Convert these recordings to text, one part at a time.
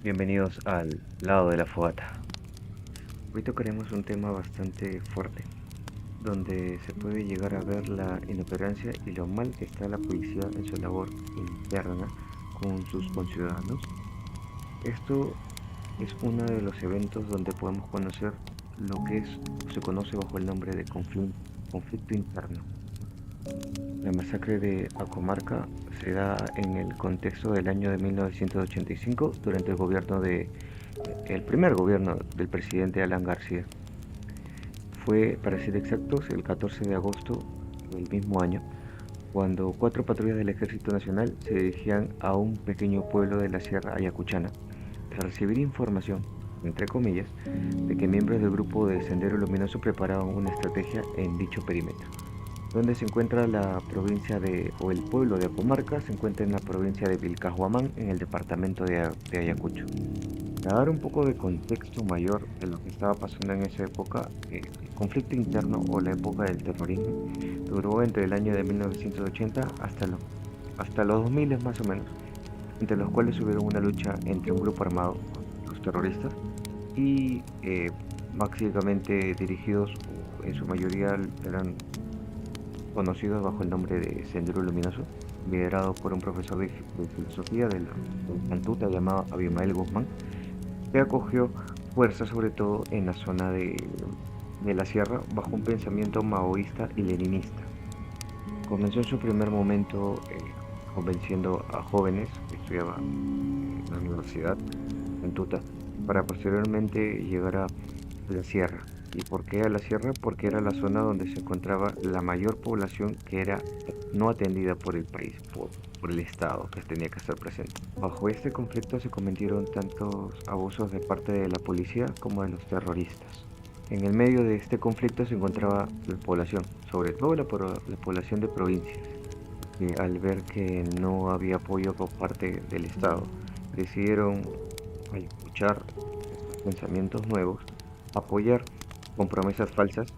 Bienvenidos al lado de la fogata. Hoy tocaremos un tema bastante fuerte, donde se puede llegar a ver la inoperancia y lo mal que está la policía en su labor interna con sus conciudadanos. Esto es uno de los eventos donde podemos conocer lo que se conoce bajo el nombre de conflicto interno. La masacre de Acomarca se da en el contexto del año de 1985 durante el primer gobierno del presidente Alan García. Fue, para ser exactos, el 14 de agosto del mismo año, cuando cuatro patrullas del Ejército Nacional se dirigían a un pequeño pueblo de la Sierra Ayacuchana tras recibir información, entre comillas, de que miembros del grupo de Sendero Luminoso preparaban una estrategia en dicho perímetro. Donde se encuentra la provincia o el pueblo de Apomarca, se encuentra en la provincia de Vilcajuamán, en el departamento de Ayacucho. Para dar un poco de contexto mayor de lo que estaba pasando en esa época, el conflicto interno o la época del terrorismo duró entre el año de 1980 hasta los 2000 más o menos, entre los cuales hubo una lucha entre un grupo armado, los terroristas, y básicamente dirigidos, en su mayoría eran conocidos bajo el nombre de Sendero Luminoso, liderado por un profesor de filosofía de la Cantuta llamado Abimael Guzmán, que acogió fuerza sobre todo en la zona de la sierra bajo un pensamiento maoísta y leninista. Comenzó en su primer momento convenciendo a jóvenes que estudiaban en la universidad en Tuta para posteriormente llegar a la sierra. ¿Y por qué a la sierra? Porque era la zona donde se encontraba la mayor población que era no atendida por el país, por el Estado, que tenía que estar presente. Bajo este conflicto se cometieron tantos abusos de parte de la policía como de los terroristas. En el medio de este conflicto se encontraba la población, sobre todo la población de provincias, que al ver que no había apoyo por parte del Estado, decidieron, al escuchar estos pensamientos nuevos, apoyar con promesas falsas,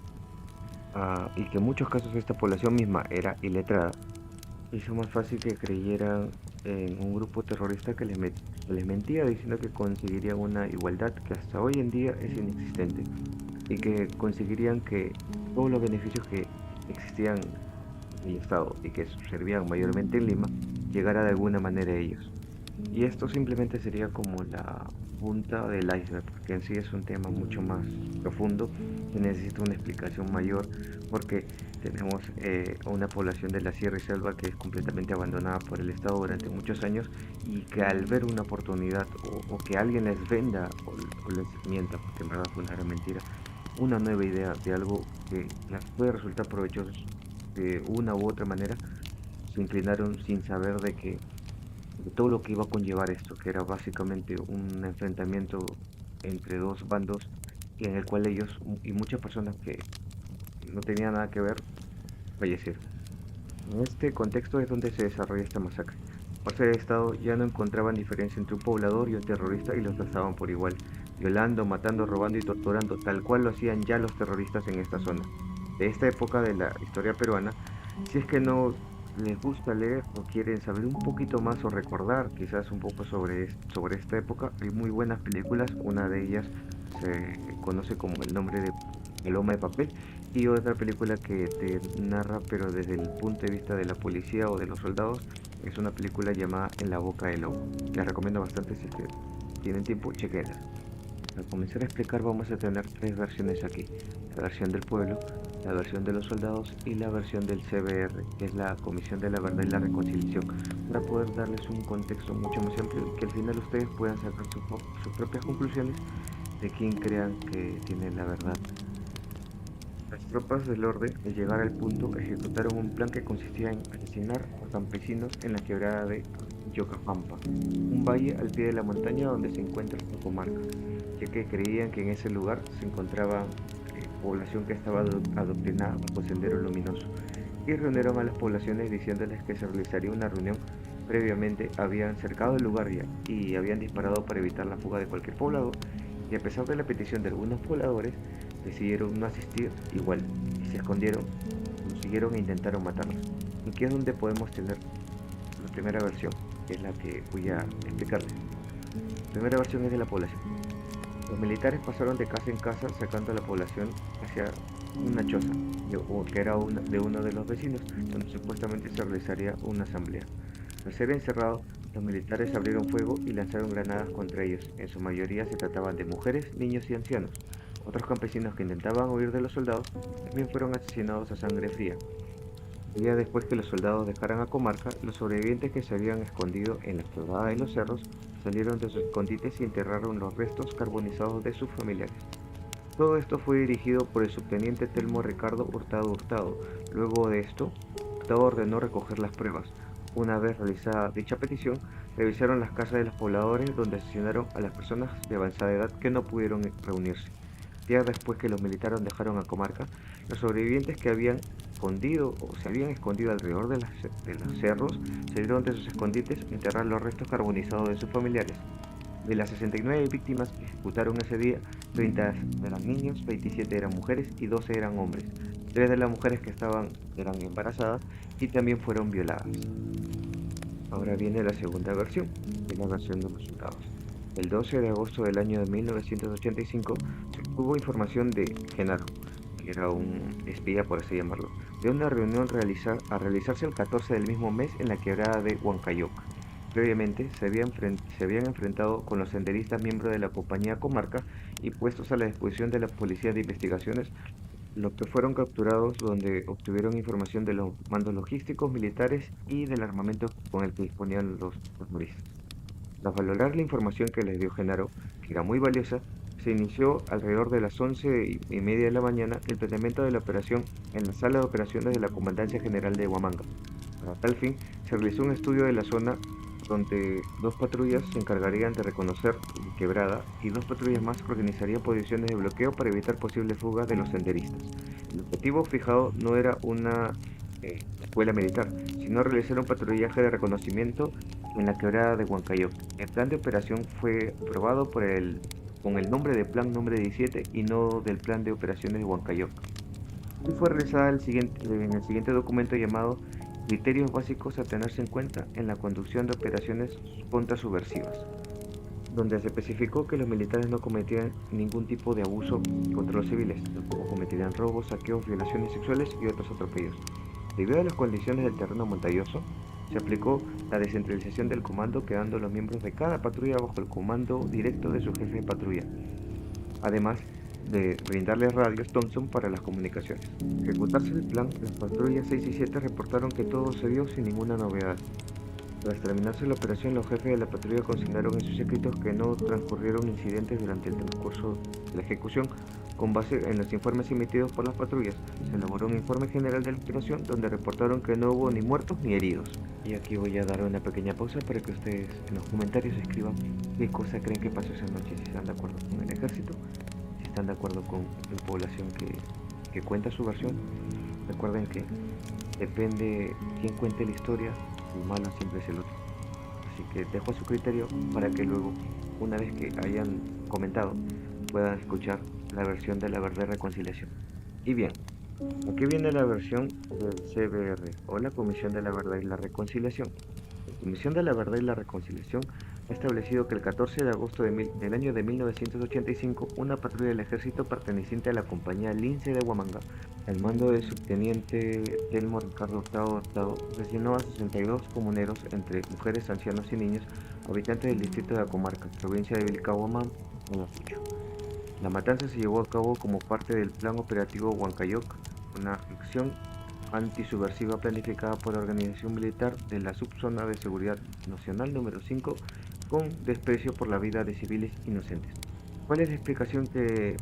y que en muchos casos esta población misma era iletrada, hizo más fácil que creyeran en un grupo terrorista que les mentía diciendo que conseguirían una igualdad que hasta hoy en día es inexistente y que conseguirían que todos los beneficios que existían en el Estado y que servían mayormente en Lima llegara de alguna manera a ellos. Y esto simplemente sería como la punta del iceberg, porque en sí es un tema mucho más profundo que necesita una explicación mayor, porque tenemos una población de la sierra y selva que es completamente abandonada por el Estado durante muchos años y que al ver una oportunidad o que alguien les venda o les mienta, porque en verdad fue una gran mentira, una nueva idea de algo que les puede resultar provechoso de una u otra manera, se inclinaron sin saber de todo lo que iba a conllevar esto, que era básicamente un enfrentamiento entre dos bandos y en el cual ellos y muchas personas que no tenían nada que ver fallecieron. En este contexto es donde se desarrolla esta masacre. Por ser el Estado ya no encontraban diferencia entre un poblador y un terrorista y los trataban por igual, violando, matando, robando y torturando, tal cual lo hacían ya los terroristas en esta zona. De esta época de la historia peruana, si es que no les gusta leer o quieren saber un poquito más o recordar quizás un poco sobre esta época, hay muy buenas películas. Una de ellas se conoce como el nombre de Paloma de Papel, y otra película que te narra pero desde el punto de vista de la policía o de los soldados es una película llamada En la boca del lobo. Les recomiendo bastante, si es que tienen tiempo, chequenla. Al comenzar a explicar vamos a tener tres versiones aquí: la versión del pueblo, la versión de los soldados y la versión del CBR, que es la Comisión de la Verdad y la Reconciliación, para poder darles un contexto mucho más amplio y que al final ustedes puedan sacar sus propias conclusiones de quién crean que tiene la verdad. Las tropas del orden, al llegar al punto, ejecutaron un plan que consistía en asesinar a campesinos en la quebrada de Yocapampa, un valle al pie de la montaña donde se encuentra esta comarca, ya que creían que en ese lugar se encontraba población que estaba adoctrinada bajo Sendero Luminoso, y reunieron a las poblaciones diciéndoles que se realizaría una reunión. Previamente habían cercado el lugar ya y habían disparado para evitar la fuga de cualquier poblador, y a pesar de la petición de algunos pobladores, decidieron no asistir igual y se escondieron, consiguieron e intentaron matarlos. Aquí es donde podemos tener la primera versión, que es la que voy a explicarles. La primera versión es de la población. Los militares pasaron de casa en casa sacando a la población hacia una choza, que era de uno de los vecinos, donde supuestamente se realizaría una asamblea. Al ser encerrados, los militares abrieron fuego y lanzaron granadas contra ellos. En su mayoría se trataban de mujeres, niños y ancianos. Otros campesinos que intentaban huir de los soldados también fueron asesinados a sangre fría. El día después que los soldados dejaran a Comarca, los sobrevivientes que se habían escondido en la quebrada de los cerros salieron de sus escondites y enterraron los restos carbonizados de sus familiares. Todo esto fue dirigido por el subteniente Telmo Ricardo Hurtado Hurtado. Luego de esto, Hurtado ordenó recoger las pruebas. Una vez realizada dicha petición, revisaron las casas de los pobladores donde asesinaron a las personas de avanzada edad que no pudieron reunirse. Días después que los militares dejaron a Comarca, los sobrevivientes que habían escondido o se habían escondido alrededor de los cerros salieron de sus escondites a enterrar los restos carbonizados de sus familiares. De las 69 víctimas que ejecutaron ese día, 30 eran niños, 27 eran mujeres y 12 eran hombres. 3 de las mujeres que eran embarazadas y también fueron violadas. Ahora viene la segunda versión, que la versión de los soldados. El 12 de agosto del año de 1985 se obtuvo información de Genaro, que era un espía por así llamarlo, de una reunión a realizarse el 14 del mismo mes en la quebrada de Huancayoc. Previamente se habían enfrentado con los senderistas miembros de la compañía Comarca y puestos a la disposición de la policía de investigaciones, los que fueron capturados donde obtuvieron información de los mandos logísticos militares y del armamento con el que disponían los terroristas. Tras valorar la información que les dio Genaro, que era muy valiosa, se inició alrededor de las 11:30 de la mañana el planeamiento de la operación en la sala de operaciones de la Comandancia General de Huamanga. Para tal fin, se realizó un estudio de la zona donde 2 patrullas se encargarían de reconocer la quebrada y 2 patrullas más organizarían posiciones de bloqueo para evitar posibles fugas de los senderistas. El objetivo fijado no era una escuela militar, sino realizar un patrullaje de reconocimiento en la quebrada de Huancayo. El plan de operación fue aprobado con el nombre de Plan Número 17 y no del Plan de Operaciones de Huancayo. Y fue realizada en el siguiente documento llamado Criterios básicos a tenerse en cuenta en la conducción de operaciones contrasubversivas, donde se especificó que los militares no cometían ningún tipo de abuso contra los civiles, tampoco cometían robos, saqueos, violaciones sexuales y otros atropellos. Debido a las condiciones del terreno montañoso, se aplicó la descentralización del comando, quedando los miembros de cada patrulla bajo el comando directo de su jefe de patrulla, además de brindarles radios Thompson para las comunicaciones. Al ejecutarse el plan, las patrullas 6 y 7 reportaron que todo se dio sin ninguna novedad. Tras terminarse la operación, los jefes de la patrulla consignaron en sus escritos que no transcurrieron incidentes durante el transcurso de la ejecución. Con base en los informes emitidos por las patrullas, se elaboró un informe general de la operación donde reportaron que no hubo ni muertos ni heridos. Y aquí voy a dar una pequeña pausa para que ustedes en los comentarios escriban qué cosa creen que pasó esa noche, si están de acuerdo con el ejército, si están de acuerdo con la población que cuenta su versión. Recuerden que depende quién cuente la historia, el malo siempre es el otro. Así que dejo a su criterio para que luego, una vez que hayan comentado, puedan escuchar la versión de la verdad y reconciliación. Y bien, aquí viene la versión del CBR o la Comisión de la Verdad y la Reconciliación. La Comisión de la Verdad y la Reconciliación ha establecido que el 14 de agosto del año de 1985, una patrulla del ejército perteneciente a la compañía Lince de Huamanga, al mando del subteniente Telmo Ricardo Hurtado, asesinó a 62 comuneros, entre mujeres, ancianos y niños, habitantes del distrito de Acomarca, provincia de Vilcabamba, Ayacucho. La matanza se llevó a cabo como parte del Plan Operativo Huancayoc, una acción antisubversiva planificada por la organización militar de la Subzona de Seguridad Nacional número 5, con desprecio por la vida de civiles inocentes. ¿Cuál es la explicación de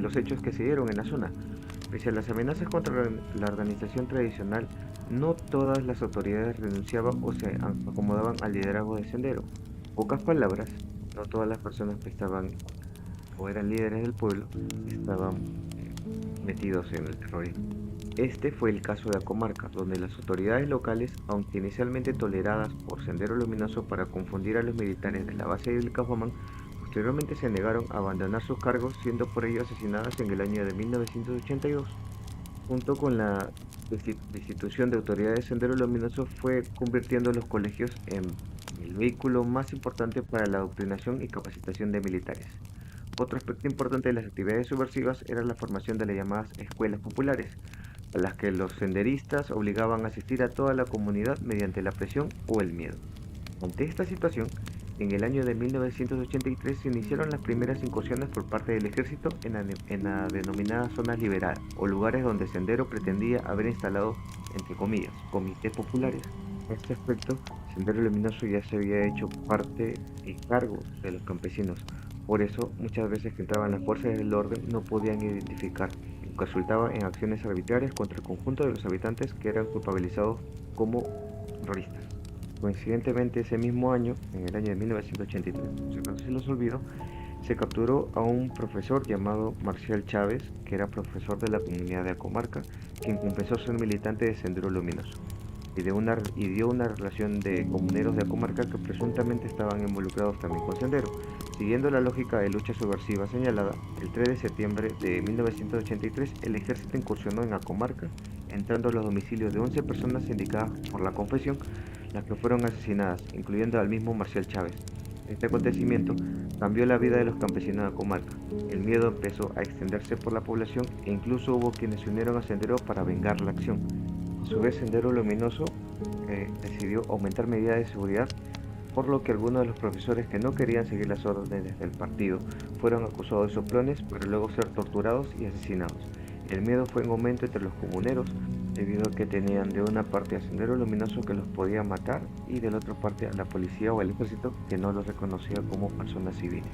los hechos que se dieron en la zona? Pese a las amenazas contra la organización tradicional, no todas las autoridades renunciaban o se acomodaban al liderazgo de Sendero. Pocas palabras, no todas las personas que estaban o eran líderes del pueblo estaban metidos en el terrorismo. Este fue el caso de Acomarca, donde las autoridades locales, aunque inicialmente toleradas por Sendero Luminoso para confundir a los militares de la base de Vilcabamba, posteriormente se negaron a abandonar sus cargos, siendo por ello asesinadas en el año de 1982. Junto con la destitución de autoridades, Sendero Luminoso fue convirtiendo los colegios en el vehículo más importante para la adoctrinación y capacitación de militares. Otro aspecto importante de las actividades subversivas era la formación de las llamadas escuelas populares, a las que los senderistas obligaban a asistir a toda la comunidad mediante la presión o el miedo. Ante esta situación, en el año de 1983 se iniciaron las primeras incursiones por parte del ejército en la denominada zona liberada, o lugares donde Sendero pretendía haber instalado, entre comillas, comités populares. En este aspecto, Sendero Luminoso ya se había hecho parte y cargo de los campesinos. Por eso, muchas veces que entraban las fuerzas del orden no podían identificar, lo que resultaba en acciones arbitrarias contra el conjunto de los habitantes que eran culpabilizados como terroristas. Coincidentemente, ese mismo año, en el año de 1983, si no se los olvido, se capturó a un profesor llamado Marcial Chávez, que era profesor de la comunidad de Acomarca, quien confesó ser militante de Sendero Luminoso, y dio una relación de comuneros de Acomarca que presuntamente estaban involucrados también con Sendero. Siguiendo la lógica de lucha subversiva señalada, el 3 de septiembre de 1983 el ejército incursionó en Acomarca, entrando a los domicilios de 11 personas indicadas por la confesión, las que fueron asesinadas, incluyendo al mismo Marcial Chávez. Este acontecimiento cambió la vida de los campesinos de la comarca. El miedo empezó a extenderse por la población e incluso hubo quienes se unieron a Sendero para vengar la acción. A su vez, Sendero Luminoso decidió aumentar medidas de seguridad, por lo que algunos de los profesores que no querían seguir las órdenes del partido fueron acusados de soplones para luego ser torturados y asesinados. El miedo fue en aumento entre los comuneros, debido a que tenían de una parte a Sendero Luminoso que los podía matar y de la otra parte a la policía o al ejército que no los reconocía como personas civiles.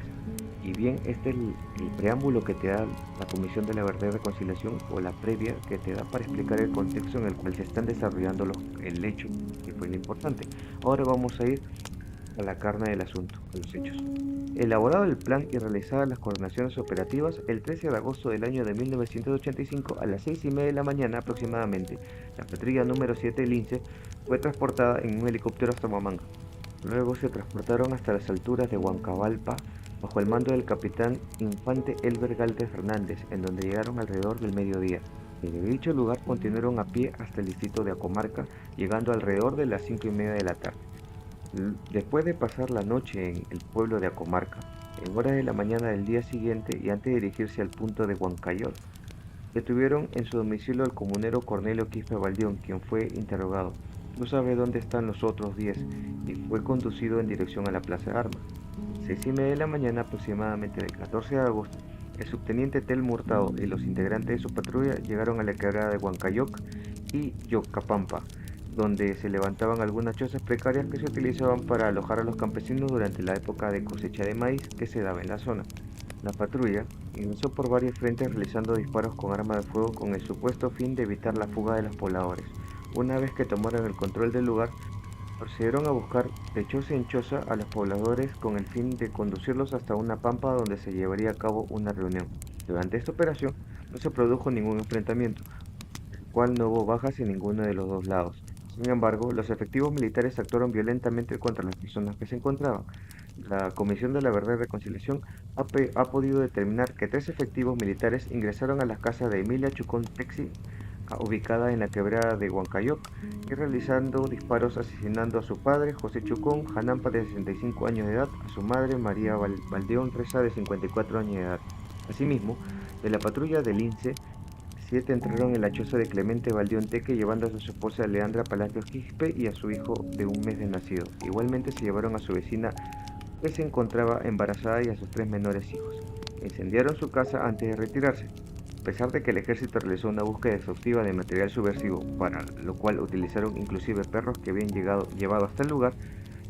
Y bien, este es el preámbulo que te da la Comisión de la Verdad y Reconciliación, o la previa que te da para explicar el contexto en el cual se están desarrollando el hecho, que fue lo importante. Ahora vamos a ir a la carne del asunto, a los hechos. Elaborado el plan y realizadas las coordinaciones operativas, el 13 de agosto del año de 1985, a las 6:30 de la mañana aproximadamente, la patrulla número 7 del Lince fue transportada en un helicóptero hasta Huamanga. Luego se transportaron hasta las alturas de Huancabalpa, bajo el mando del capitán Infante Elber Galvez Fernández, en donde llegaron alrededor del mediodía. Desde dicho lugar continuaron a pie hasta el distrito de Acomarca, llegando alrededor de las 5:30 de la tarde. Después de pasar la noche en el pueblo de Acomarca, en horas de la mañana del día siguiente y antes de dirigirse al punto de Huancayol, detuvieron en su domicilio al comunero Cornelio Quispe Baldión, quien fue interrogado. No sabe dónde están los otros 10 y fue conducido en dirección a la Plaza de Armas. 6:30 de la mañana aproximadamente del 14 de agosto, el subteniente Tel Murtado y los integrantes de su patrulla llegaron a la quebrada de Huancayoc y Yocapampa, donde se levantaban algunas chozas precarias que se utilizaban para alojar a los campesinos durante la época de cosecha de maíz que se daba en la zona. La patrulla ingresó por varios frentes realizando disparos con arma de fuego con el supuesto fin de evitar la fuga de los pobladores. Una vez que tomaron el control del lugar, procedieron a buscar de choza en choza a los pobladores con el fin de conducirlos hasta una pampa donde se llevaría a cabo una reunión. Durante esta operación no se produjo ningún enfrentamiento, el cual no hubo bajas en ninguno de los dos lados. Sin embargo, los efectivos militares actuaron violentamente contra las personas que se encontraban. La Comisión de la Verdad y Reconciliación ha podido determinar que 3 efectivos militares ingresaron a la casa de Emilia Chucón Texi, ubicada en la quebrada de Huancayoc, y realizando disparos asesinando a su padre, José Chucón Janampa, de 65 años de edad, a su madre, María Valdeón Reza, de 54 años de edad. Asimismo, de la patrulla del INSE, 7 entraron en la choza de Clemente Valdeón Teque, llevándose a su esposa Leandra Palacios Quispe y a su hijo de un mes de nacido. Igualmente se llevaron a su vecina, que se encontraba embarazada, y a sus 3 menores hijos. Incendiaron su casa antes de retirarse. A pesar de que el ejército realizó una búsqueda exhaustiva de material subversivo, para lo cual utilizaron inclusive perros que habían llevado hasta el lugar,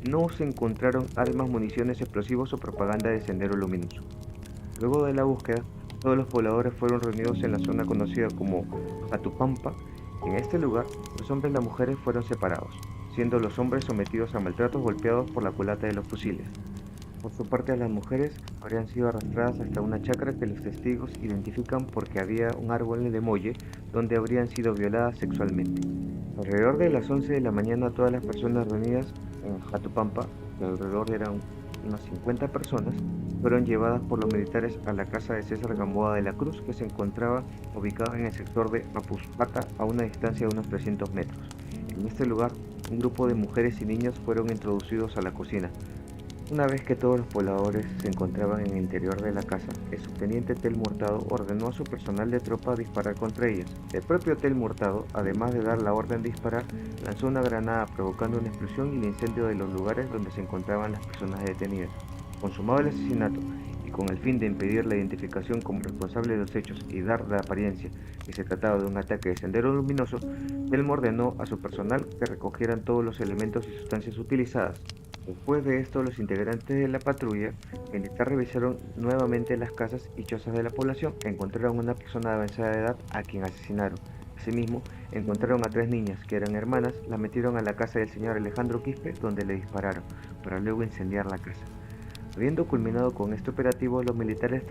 no se encontraron armas, municiones, explosivos o propaganda de Sendero Luminoso. Luego de la búsqueda, todos los pobladores fueron reunidos en la zona conocida como Atupampa. En este lugar, los hombres y las mujeres fueron separados, siendo los hombres sometidos a maltratos, golpeados por la culata de los fusiles. Por su parte, las mujeres habrían sido arrastradas hasta una chacra que los testigos identifican porque había un árbol de molle donde habrían sido violadas sexualmente. Alrededor de las 11 de la mañana, todas las personas reunidas en Jatupampa, que alrededor eran unas 50 personas, fueron llevadas por los militares a la casa de César Gamboa de la Cruz, que se encontraba ubicada en el sector de Apuspata, a una distancia de unos 300 metros. En este lugar un grupo de mujeres y niños fueron introducidos a la cocina. Una vez que todos los pobladores se encontraban en el interior de la casa, el subteniente Tel Murtado ordenó a su personal de tropa disparar contra ellos. El propio Tel Murtado, además de dar la orden de disparar, lanzó una granada provocando una explosión y el incendio de los lugares donde se encontraban las personas detenidas. Consumado el asesinato y con el fin de impedir la identificación como responsable de los hechos y dar la apariencia que se trataba de un ataque de Sendero Luminoso, Telmo ordenó a su personal que recogieran todos los elementos y sustancias utilizadas. Después de esto, los integrantes de la patrulla militar revisaron nuevamente las casas y chozas de la población. Encontraron una persona de avanzada edad a quien asesinaron. Asimismo, encontraron a 3 niñas que eran hermanas, las metieron a la casa del señor Alejandro Quispe, donde le dispararon, para luego incendiar la casa. Habiendo culminado con este operativo, los militares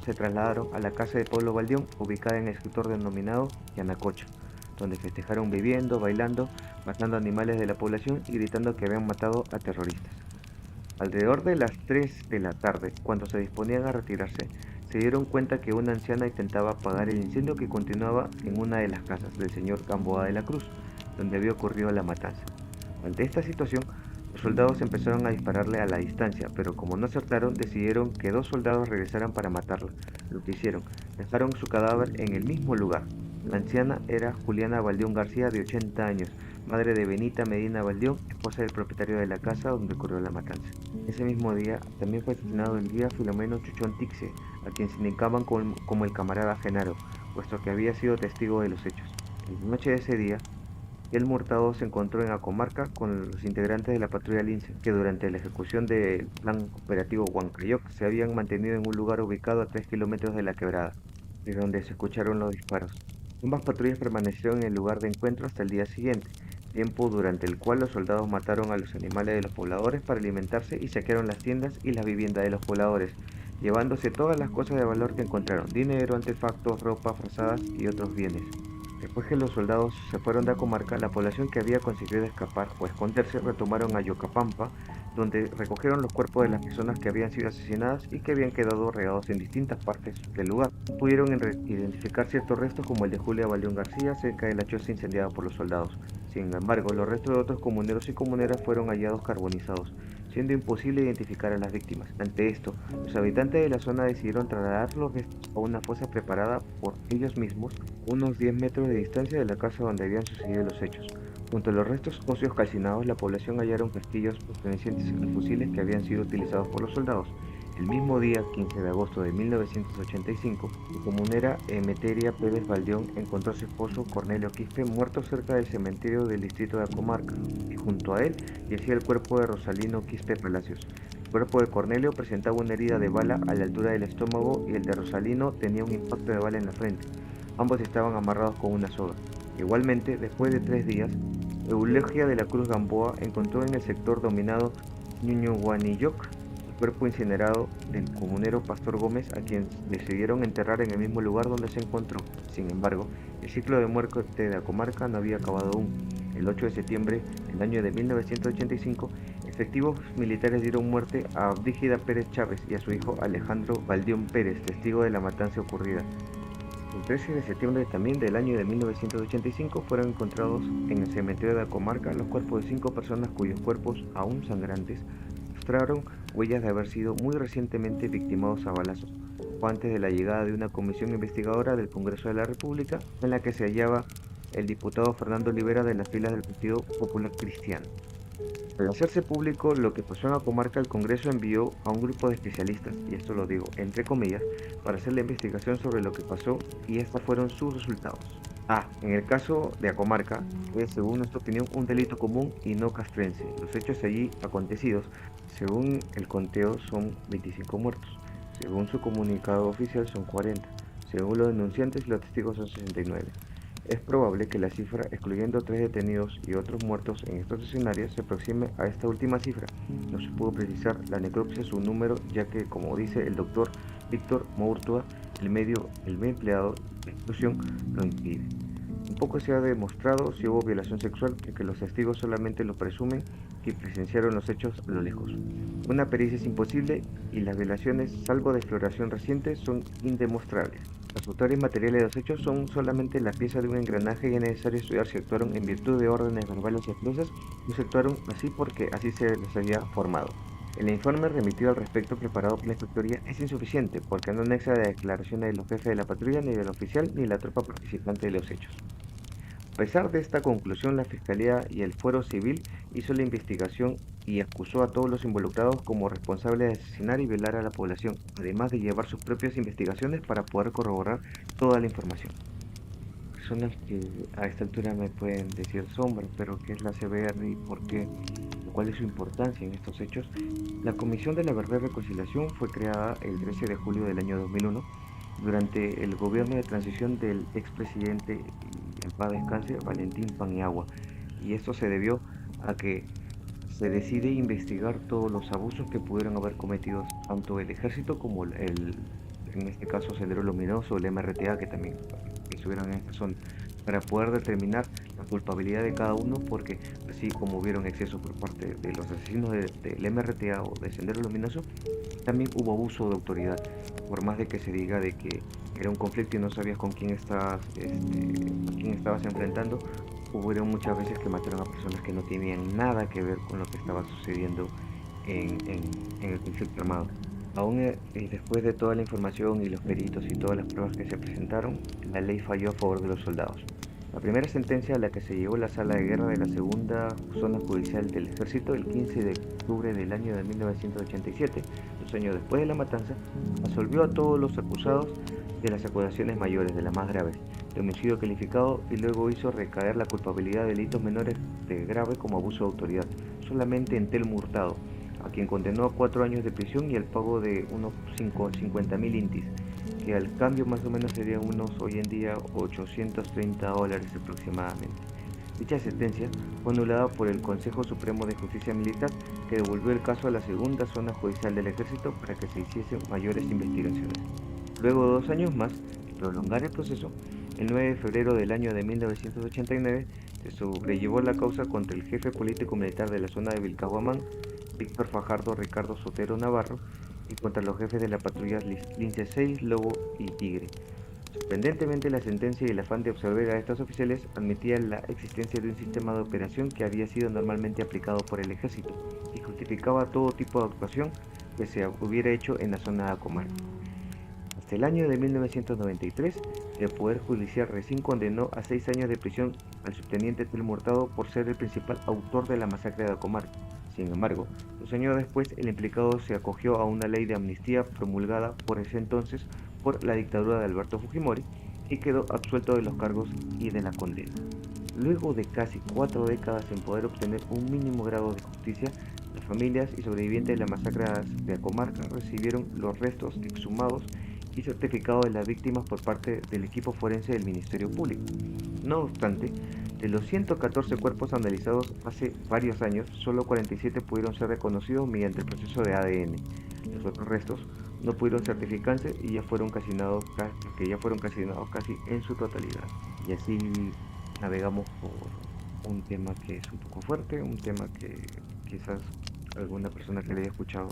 se trasladaron a la casa de Pablo Baldión, ubicada en el sector denominado Yanacocha, donde festejaron bebiendo, bailando, matando animales de la población y gritando que habían matado a terroristas. Alrededor de las 3 de la tarde, cuando se disponían a retirarse, se dieron cuenta que una anciana intentaba apagar el incendio que continuaba en una de las casas del señor Gamboa de la Cruz, donde había ocurrido la matanza. Ante esta situación, los soldados empezaron a dispararle a la distancia, pero como no acertaron, decidieron que 2 soldados regresaran para matarla. Lo que hicieron, dejaron su cadáver en el mismo lugar. La anciana era Juliana Baldión García, de 80 años, madre de Benita Medina Baldión, esposa del propietario de la casa donde ocurrió la matanza. Ese mismo día también fue asesinado el guía Filomeno Chuchón Tixe, a quien se indicaban como el camarada Genaro, puesto que había sido testigo de los hechos. En la noche de ese día, el Murtado se encontró en la comarca con los integrantes de la patrulla Lince, que durante la ejecución del plan operativo Huancayoc se habían mantenido en un lugar ubicado a 3 kilómetros de la quebrada, de donde se escucharon los disparos. Ambas patrullas permanecieron en el lugar de encuentro hasta el día siguiente, tiempo durante el cual los soldados mataron a los animales de los pobladores para alimentarse y saquearon las tiendas y las viviendas de los pobladores, llevándose todas las cosas de valor que encontraron: dinero, artefactos, ropa, frazadas y otros bienes. Después que los soldados se fueron de la comarca, la población que había conseguido escapar o esconderse retomaron a Yocapampa, donde recogieron los cuerpos de las personas que habían sido asesinadas y que habían quedado regados en distintas partes del lugar. Pudieron identificar ciertos restos como el de Julia Baldión García cerca de la choza incendiada por los soldados. Sin embargo, los restos de otros comuneros y comuneras fueron hallados carbonizados, siendo imposible identificar a las víctimas. Ante esto, los habitantes de la zona decidieron trasladar los restos a una fosa preparada por ellos mismos, unos 10 metros de distancia de la casa donde habían sucedido los hechos. Junto a los restos óseos calcinados, la población hallaron casquillos pertenecientes a fusiles que habían sido utilizados por los soldados. El mismo día, 15 de agosto de 1985, la comunera Emeteria Pérez Baldión encontró a su esposo Cornelio Quispe muerto cerca del cementerio del distrito de la comarca, y junto a él yacía el cuerpo de Rosalino Quispe Palacios. El cuerpo de Cornelio presentaba una herida de bala a la altura del estómago y el de Rosalino tenía un impacto de bala en la frente. Ambos estaban amarrados con una soga. Igualmente, después de 3 días, Eulogia de la Cruz Gamboa encontró en el sector dominado Ñuñuguaniyoc el cuerpo incinerado del comunero Pastor Gómez, a quien decidieron enterrar en el mismo lugar donde se encontró. Sin embargo, el ciclo de muerte de la comarca no había acabado aún. El 8 de septiembre del año de 1985, efectivos militares dieron muerte a Brígida Pérez Chávez y a su hijo Alejandro Baldión Pérez, testigo de la matanza ocurrida. El 13 de septiembre también del año de 1985 fueron encontrados en el cementerio de la comarca los cuerpos de 5 personas cuyos cuerpos, aún sangrantes, mostraron huellas de haber sido muy recientemente victimados a balazos, o antes de la llegada de una comisión investigadora del Congreso de la República, en la que se hallaba el diputado Fernando Olivera de las filas del Partido Popular Cristiano. Al hacerse público lo que pasó en la comarca, el Congreso envió a un grupo de especialistas, y esto lo digo entre comillas, para hacer la investigación sobre lo que pasó, y estos fueron sus resultados. En el caso de la comarca, es según nuestra opinión un delito común y no castrense. Los hechos allí acontecidos, según el conteo, son 25 muertos. Según su comunicado oficial son 40. Según los denunciantes y los testigos son 69. Es probable que la cifra, excluyendo 3 detenidos y otros muertos en estos escenarios, se aproxime a esta última cifra. No se pudo precisar la necropsia su número, ya que, como dice el doctor Víctor Mourtua, el medio empleado de exclusión lo impide. Tampoco se ha demostrado si hubo violación sexual, porque los testigos solamente lo presumen que presenciaron los hechos a lo lejos. Una pericia es imposible y las violaciones, salvo de exploración reciente, son indemostrables. Los autores materiales de los hechos son solamente la pieza de un engranaje y es necesario estudiar si actuaron en virtud de órdenes verbales expresas o si actuaron así porque así se les había formado. El informe remitido al respecto preparado por la Inspectoría es insuficiente porque no anexa la declaración de los jefes de la patrulla, ni del oficial, ni la tropa participante de los hechos. A pesar de esta conclusión, la Fiscalía y el Fuero Civil hizo la investigación y acusó a todos los involucrados como responsables de asesinar y violar a la población, además de llevar sus propias investigaciones para poder corroborar toda la información. Personas que a esta altura me pueden decir sombra, pero ¿qué es la CBR y por qué? ¿Cuál es su importancia en estos hechos? La Comisión de la Verdad y Reconciliación fue creada el 13 de julio del año 2001 durante el gobierno de transición del expresidente, y en paz descanse, Valentín Paniagua. Y esto se debió a que se decide investigar todos los abusos que pudieron haber cometido tanto el ejército como en este caso, Sendero Luminoso, el MRTA, que también estuvieron en esta zona, para poder determinar la culpabilidad de cada uno, porque así como hubieron excesos por parte de los asesinos del MRTA o de Sendero Luminoso, también hubo abuso de autoridad. Por más de que se diga de que era un conflicto y no sabías con quién a quién estabas enfrentando, hubieron muchas veces que mataron a personas que no tenían nada que ver con lo que estaba sucediendo en el conflicto armado. Aún después de toda la información y los peritos y todas las pruebas que se presentaron, la ley falló a favor de los soldados. La primera sentencia a la que se llevó la sala de guerra de la segunda zona judicial del ejército el 15 de octubre del año de 1987, 2 años después de la matanza, absolvió a todos los acusados de las acusaciones mayores, de las más graves, de homicidio calificado, y luego hizo recaer la culpabilidad de delitos menores de grave como abuso de autoridad, solamente en Telmo Hurtado, a quien condenó a 4 años de prisión y al pago de unos 50.000 intis, que al cambio más o menos serían unos hoy en día $830 aproximadamente. Dicha sentencia fue anulada por el Consejo Supremo de Justicia Militar, que devolvió el caso a la segunda zona judicial del ejército para que se hiciesen mayores investigaciones. Luego de 2 años más de prolongar el proceso, el 9 de febrero del año de 1989 se sobrellevó la causa contra el jefe político militar de la zona de Vilcahuamán, Víctor Fajardo Ricardo Sotero Navarro, y contra los jefes de la patrulla Lince 6, Lobo y Tigre. Sorprendentemente, la sentencia y el afán de absolver a estos oficiales admitían la existencia de un sistema de operación que había sido normalmente aplicado por el ejército y justificaba todo tipo de actuación que se hubiera hecho en la zona de Acomal. Hasta el año de 1993, el Poder Judicial recién condenó a 6 años de prisión al subteniente Telmo Hurtado por ser el principal autor de la masacre de Acomar. Sin embargo, 2 años después, el implicado se acogió a una ley de amnistía promulgada por ese entonces por la dictadura de Alberto Fujimori y quedó absuelto de los cargos y de la condena. Luego de casi 4 décadas en poder obtener un mínimo grado de justicia, las familias y sobrevivientes de la masacre de Acomarca recibieron los restos exhumados y certificados de las víctimas por parte del equipo forense del Ministerio Público. No obstante, de los 114 cuerpos analizados hace varios años, solo 47 pudieron ser reconocidos mediante el proceso de ADN. Los otros restos no pudieron certificarse y ya fueron calcinados casi en su totalidad. Y así navegamos por un tema que es un poco fuerte, un tema que quizás alguna persona que le haya escuchado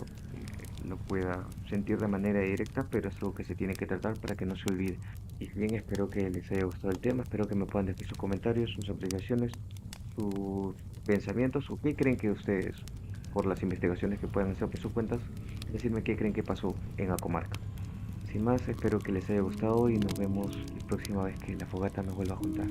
lo pueda sentir de manera directa, pero es algo que se tiene que tratar para que no se olvide. Y bien, espero que les haya gustado el tema, espero que me puedan decir sus comentarios, sus apreciaciones, sus pensamientos, o qué creen que ustedes, por las investigaciones que puedan hacer por sus cuentas, decirme qué creen que pasó en la comarca. Sin más, espero que les haya gustado y nos vemos la próxima vez que la fogata nos vuelva a juntar.